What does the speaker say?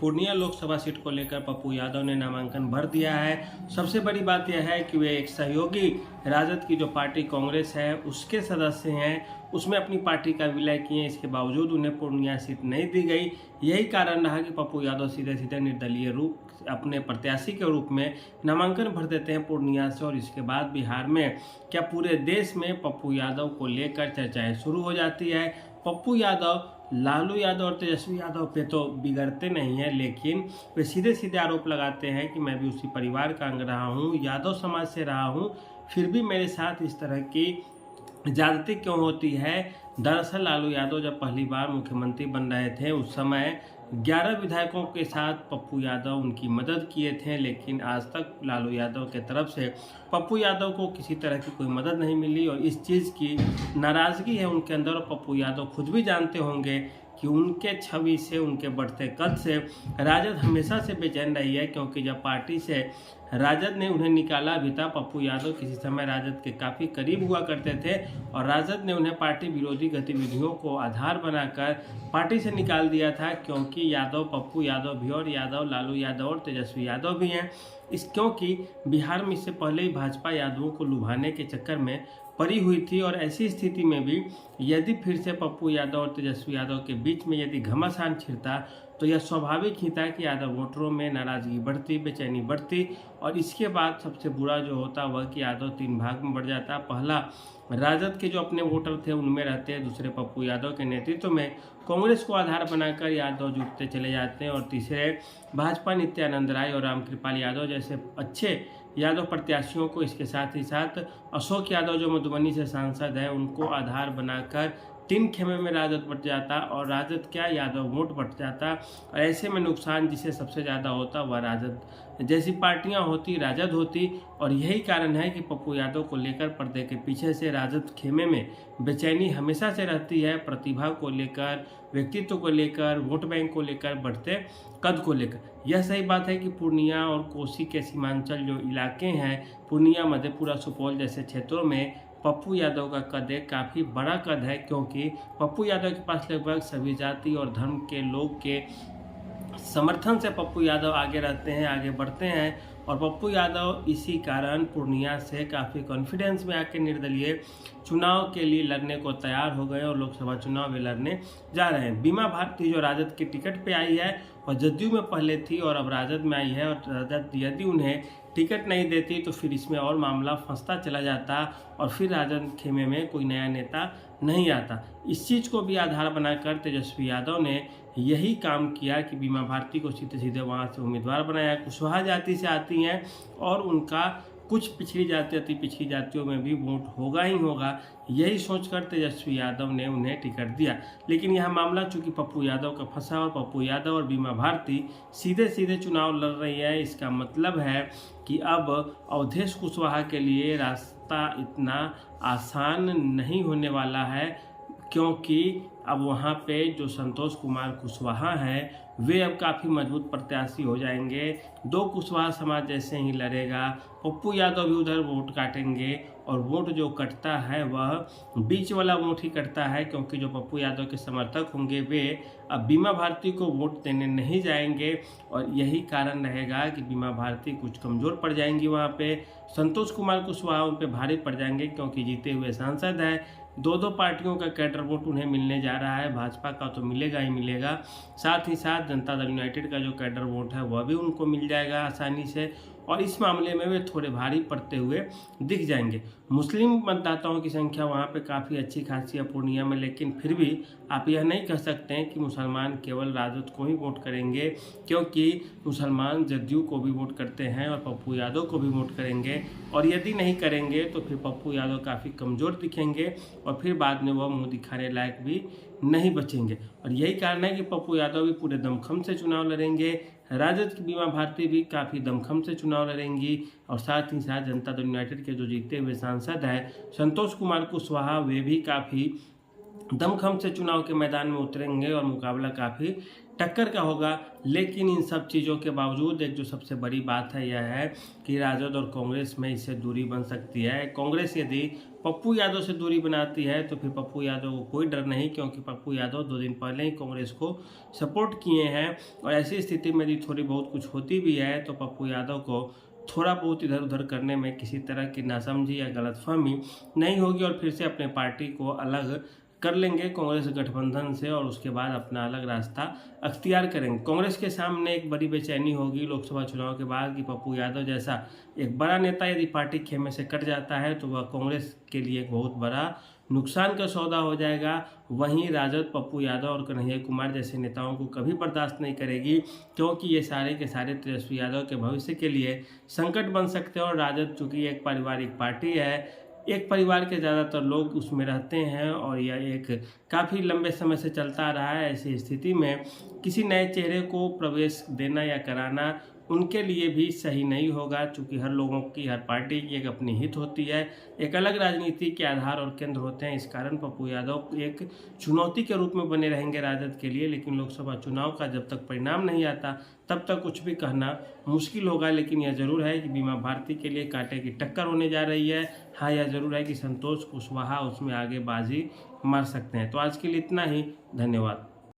Purnia Lok Sabha seat को लेकर पप्पू यादव ने नामांकन भर दिया है। सबसे बड़ी बात यह है कि वे एक सहयोगी राजद की जो पार्टी कांग्रेस है उसके सदस्य हैं, उसमें अपनी पार्टी का विलय किए। इसके बावजूद उन्हें पूर्णिया सीट नहीं दी गई। यही कारण रहा कि पप्पू यादव सीधे सीधे निर्दलीय रूप अपने प्रत्याशी के रूप में नामांकन भर देते हैं पूर्णिया से। और इसके बाद बिहार में क्या पूरे देश में पप्पू यादव को लेकर चर्चाएं शुरू हो जाती है। पप्पू यादव लालू यादव और तेजस्वी यादव पे तो बिगड़ते नहीं हैं, लेकिन वे सीधे सीधे आरोप लगाते हैं कि मैं भी उसी परिवार का अंग रहा हूँ, यादव समाज से रहा हूँ, फिर भी मेरे साथ इस तरह की ज्यादती क्यों होती है। दरअसल लालू यादव जब पहली बार मुख्यमंत्री बन रहे थे उस समय 11 विधायकों के साथ पप्पू यादव उनकी मदद किए थे, लेकिन आज तक लालू यादव के तरफ से पप्पू यादव को किसी तरह की कोई मदद नहीं मिली। और इस चीज़ की नाराज़गी है उनके अंदर। और पप्पू यादव खुद भी जानते होंगे कि उनके छवि से, उनके बढ़ते कद से राजद हमेशा से बेचैन रही है, क्योंकि जब पार्टी से राजद ने उन्हें निकाला भी था, पप्पू यादव किसी समय राजद के काफ़ी करीब हुआ करते थे और राजद ने उन्हें पार्टी विरोधी गतिविधियों को आधार बनाकर पार्टी से निकाल दिया था, क्योंकि यादव पप्पू यादव भी और यादव लालू यादव और तेजस्वी यादव भी हैं। क्योंकि बिहार में इससे पहले ही भाजपा यादवों को लुभाने के चक्कर में पड़ी हुई थी। और ऐसी स्थिति में भी यदि फिर से पप्पू यादव और तेजस्वी यादव के बीच में यदि घमासान छिड़ता तो यह स्वाभाविक ही था कि यादव वोटरों में नाराजगी बढ़ती, बेचैनी बढ़ती। और इसके बाद सबसे बुरा जो होता वह कि यादव 3 भाग में बढ़ जाता। पहला, राजद के जो अपने वोटर थे उनमें रहते, दूसरे पप्पू यादव के नेतृत्व में कांग्रेस को आधार बनाकर यादव जुटते चले जाते हैं, और तीसरे भाजपा नित्यानंद राय और रामकृपाल यादव जैसे अच्छे यादव प्रत्याशियों को, इसके साथ ही साथ अशोक यादव जो मधुबनी से सांसद है उनको आधार बनाकर 3 खेमे में राजद बट जाता। और राजद क्या, यादव वोट बट जाता। और ऐसे में नुकसान जिसे सबसे ज़्यादा होता वह राजद जैसी पार्टियां होती, राजद होती। और यही कारण है कि पप्पू यादव को लेकर पर्दे के पीछे से राजद खेमे में बेचैनी हमेशा से रहती है, प्रतिभा को लेकर, व्यक्तित्व को लेकर, वोट बैंक को लेकर, बढ़ते कद को लेकर। यह सही बात है कि पूर्णिया और कोसी के सीमांचल जो इलाके हैं, पूर्णिया, मधेपुरा, सुपौल जैसे क्षेत्रों में पप्पू यादव का कद एक काफ़ी बड़ा कद है, क्योंकि पप्पू यादव के पास लगभग सभी जाति और धर्म के लोग के समर्थन से पप्पू यादव आगे रहते हैं, आगे बढ़ते हैं। और पप्पू यादव इसी कारण पूर्णिया से काफ़ी कॉन्फिडेंस में आके निर्दलीय चुनाव के लिए लड़ने को तैयार हो गए और लोकसभा चुनाव में लड़ने जा रहे हैं। बीमा भारती जो राजद के टिकट पे आई है और जदयू में पहले थी और अब राजद में आई है, और राजद यदि उन्हें टिकट नहीं देती तो फिर इसमें और मामला फंसता चला जाता और फिर राजद खेमे में कोई नया नेता नहीं आता। इस चीज़ को भी आधार बनाकर तेजस्वी यादव ने यही काम किया कि बीमा भारती को सीधे सीधे वहाँ से उम्मीदवार बनाया। कुशवाहा जाति से आती हैं और उनका कुछ पिछड़ी जाति, अति पिछड़ी जातियों में भी वोट होगा ही होगा, यही सोचकर तेजस्वी यादव ने उन्हें टिकट दिया। लेकिन यह मामला चूंकि पप्पू यादव का फंसा और पप्पू यादव और बीमा भारती सीधे सीधे चुनाव लड़ रही है, इसका मतलब है कि अब अवधेश कुशवाहा के लिए रास्ता इतना आसान नहीं होने वाला है, क्योंकि अब वहाँ पे जो संतोष कुमार कुशवाहा हैं वे अब काफ़ी मजबूत प्रत्याशी हो जाएंगे। 2 कुशवाहा समाज जैसे ही लड़ेगा, पप्पू यादव भी उधर वोट काटेंगे और वोट जो कटता है वह बीच वाला वोट ही कटता है, क्योंकि जो पप्पू यादव के समर्थक होंगे वे अब बीमा भारती को वोट देने नहीं जाएंगे। और यही कारण रहेगा कि बीमा भारती कुछ कमज़ोर पड़ जाएंगी वहाँ पे। संतोष कुमार कुशवाहा उन पर भारी पड़ जाएंगे, क्योंकि जीते हुए सांसद हैं। 2 पार्टियों का कैडर वोट उन्हें मिलने जा रहा है, भाजपा का तो मिलेगा ही मिलेगा, साथ ही साथ जनता दल यूनाइटेड का जो कैडर वोट है वह भी उनको मिल जाएगा आसानी से। और इस मामले में वे थोड़े भारी पड़ते हुए दिख जाएंगे। मुस्लिम मतदाताओं की संख्या वहाँ पे काफ़ी अच्छी खासी है पूर्णिया में, लेकिन फिर भी आप यह नहीं कह सकते हैं कि मुसलमान केवल राजद को ही वोट करेंगे, क्योंकि मुसलमान जदयू को भी वोट करते हैं और पप्पू यादव को भी वोट करेंगे। और यदि नहीं करेंगे तो फिर पप्पू यादव काफ़ी कमज़ोर दिखेंगे और फिर बाद में वह मुँह दिखाने लायक भी नहीं बचेंगे। और यही कारण है कि पप्पू यादव भी पूरे दमखम से चुनाव लड़ेंगे, राजद की बीमा भारती भी काफ़ी दमखम से चुनाव लड़ेंगी, और साथ ही साथ जनता दल यूनाइटेड के जो जीते हुए सांसद हैं संतोष कुमार कुशवाहा वे भी काफ़ी दमखम से चुनाव के मैदान में उतरेंगे और मुकाबला काफ़ी टक्कर का होगा। लेकिन इन सब चीज़ों के बावजूद एक जो सबसे बड़ी बात है यह है कि राजद और कांग्रेस में इससे दूरी बन सकती है। कांग्रेस यदि पप्पू यादव से दूरी बनाती है तो फिर पप्पू यादव को कोई डर नहीं, क्योंकि पप्पू यादव 2 दिन पहले ही कांग्रेस को सपोर्ट किए हैं। और ऐसी स्थिति में यदि थोड़ी बहुत कुछ होती भी है तो पप्पू यादव को थोड़ा बहुत इधर उधर करने में किसी तरह की नासमझी या गलतफहमी नहीं होगी और फिर से अपने पार्टी को अलग कर लेंगे कांग्रेस गठबंधन से और उसके बाद अपना अलग रास्ता अख्तियार करेंगे। कांग्रेस के सामने एक बड़ी बेचैनी होगी लोकसभा चुनाव के बाद कि पप्पू यादव जैसा एक बड़ा नेता यदि पार्टी खेमे से कट जाता है तो वह कांग्रेस के लिए एक बहुत बड़ा नुकसान का सौदा हो जाएगा। वहीं राजद पप्पू यादव और कन्हैया कुमार जैसे नेताओं को कभी बर्दाश्त नहीं करेगी, क्योंकि ये सारे के सारे तेजस्वी यादव के भविष्य के लिए संकट बन सकते हैं। और राजद चूँकि एक पारिवारिक पार्टी है, एक परिवार के ज़्यादातर लोग उसमें रहते हैं और यह एक काफ़ी लंबे समय से चलता रहा है। ऐसी स्थिति में किसी नए चेहरे को प्रवेश देना या कराना उनके लिए भी सही नहीं होगा, चूँकि हर लोगों की, हर पार्टी की एक अपनी हित होती है, एक अलग राजनीति के आधार और केंद्र होते हैं। इस कारण पप्पू यादव एक चुनौती के रूप में बने रहेंगे राजद के लिए। लेकिन लोकसभा चुनाव का जब तक परिणाम नहीं आता तब तक कुछ भी कहना मुश्किल होगा। लेकिन यह ज़रूर है कि बीमा भारती के लिए कांटे की टक्कर होने जा रही है। हाँ, यह ज़रूर है कि संतोष कुशवाहा उसमें आगे बाजी मार सकते हैं। तो आज के लिए इतना ही, धन्यवाद।